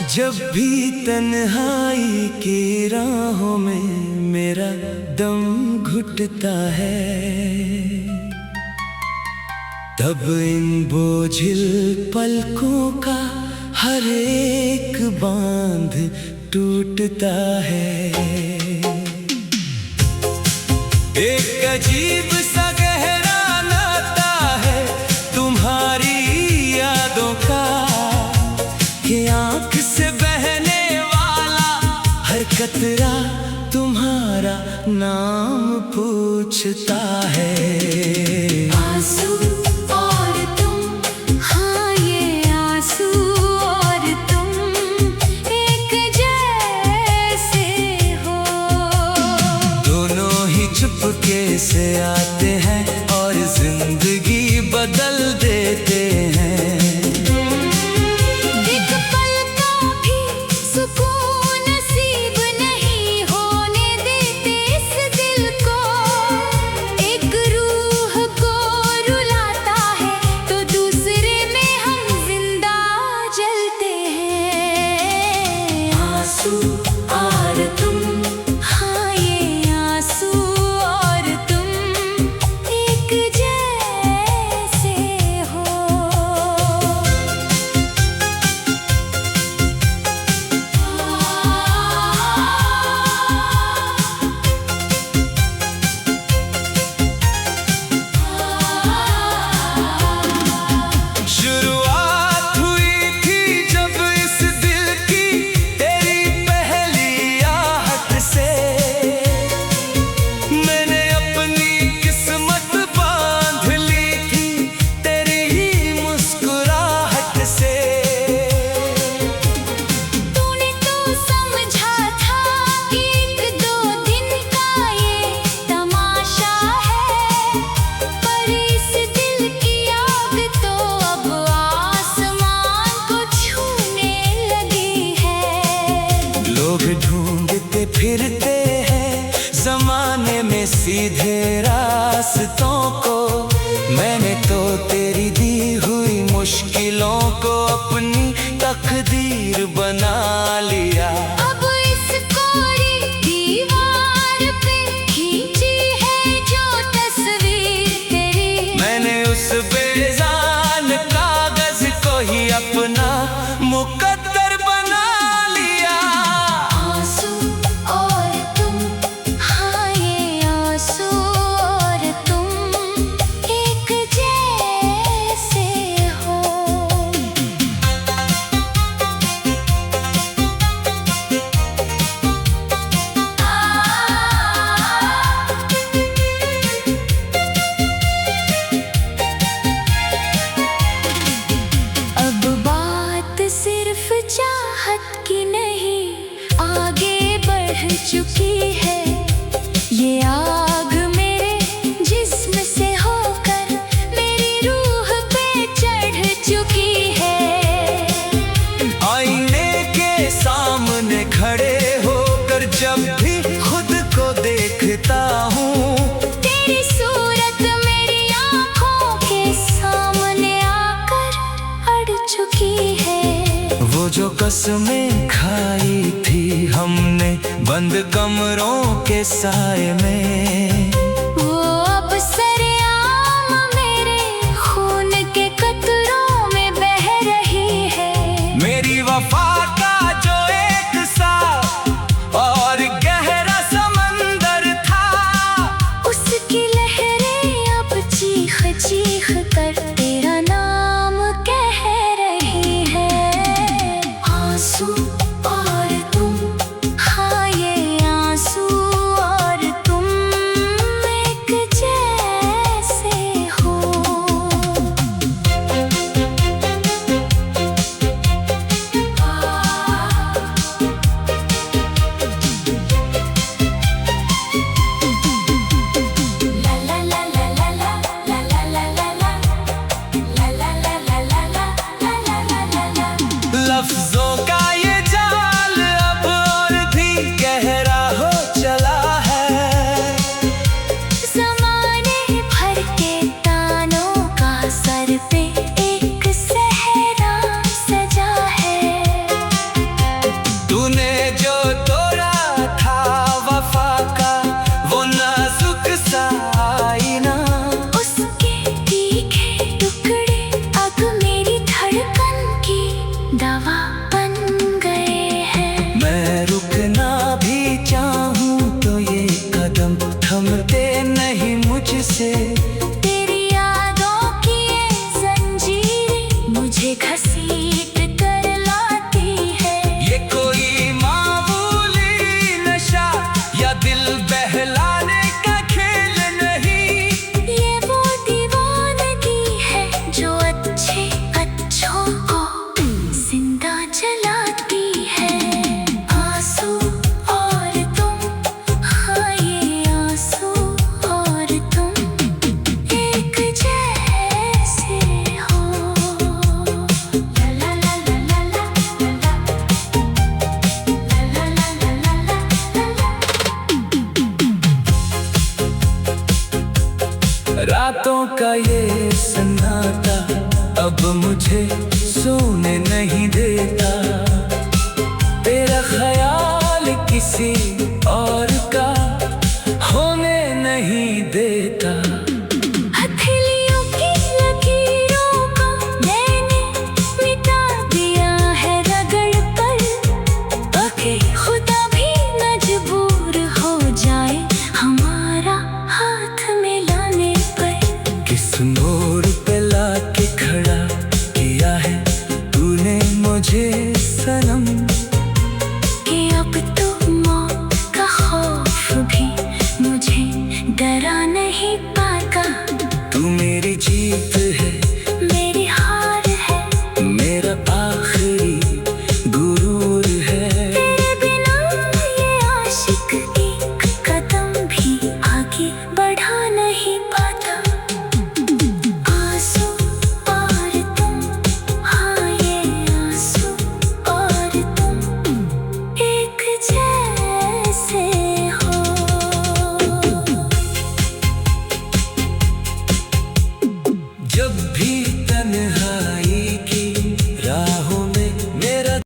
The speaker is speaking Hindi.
जब भी तन्हाई की राहों में मेरा दम घुटता है, तब इन बोझिल पलकों का हर एक बांध टूटता है। एक अजीब सा गहरा नाता है तुम्हारी यादों का, कि आँख से बहने वाला हर कतरा तुम्हारा नाम पूछता है। आंसू और तुम, हाँ ये आंसू और तुम एक जैसे हो। दोनों ही चुपके से आते हैं और जिंदगी बदल देते हैं। एक पल का भी सुकून नसीब नहीं होने देते इस दिल को। एक रूह को रुलाता है तो दूसरे में हम जिंदा जलते हैं। आंसू और तुम, हाँ ये आंसू और तुम एक जैसे हो। शुरुआत हुई थी जब इस दिल की तेरी पहली आहट से, मैंने अपनी किस्मत बांध ली थी तेरी ही मुस्कुराहट से। तूने तो समझा था कि एक दो दिन का ये तमाशा है, पर इस दिल की आग तो अब आसमान को छूने लगी है। लोग ढूंढते फिरते हैं जमाने में सीधे रास्तों को, मैंने तो तेरी दी हुई मुश्किलों को अपनी तकदीर बना लिया। अब इस कोरी दीवार पे खींची है जो तस्वीर तेरी, मैंने उस बेजान कागज को ही अपना मुकद्दर बना लिया। आंसू और तुम, हाँ ये आंसू और तुम एक जैसे हो। अब बात सिर्फ चाहत की नहीं, आगे बढ़ चुकी है। ये आग मेरे जिस्म से होकर मेरी रूह पे चढ़ चुकी है। आईने के सामने खड़े होकर जब भी खुद को देखता हूँ, तेरी सूरत मेरी आँखों के सामने आकर अड़ चुकी है। वो जो कसमें खाई थी हमने बंद कमरों के साए में, वो अब सरेआम मेरे खून के कतरों में बह रही है। मेरी वफा का जो एक साफ और गहरा समंदर था, उसकी लहरें अब चीख चीख कर तेरा नाम कह रही है। आंसू और तुम, हाँ ये आंसू और तुम एक जैसे हो। आ से। तेरी यादों की ये जंजीरें मुझे घसीट कर लाती है। ये कोई मामूली नशा या दिल बहलाने का खेल नहीं। ये वो दीवानगी है जो अच्छे अच्छों को जिंदा जलाती है। आंसू और तुम, हाँ ये आंसू और तुम एक जैसे हो। ला ला ला ला ला ला ला ला ला ला ला। रातों का ये सन्नाटा अब मुझे सोने नहीं देता। तेरा ख्याल किसी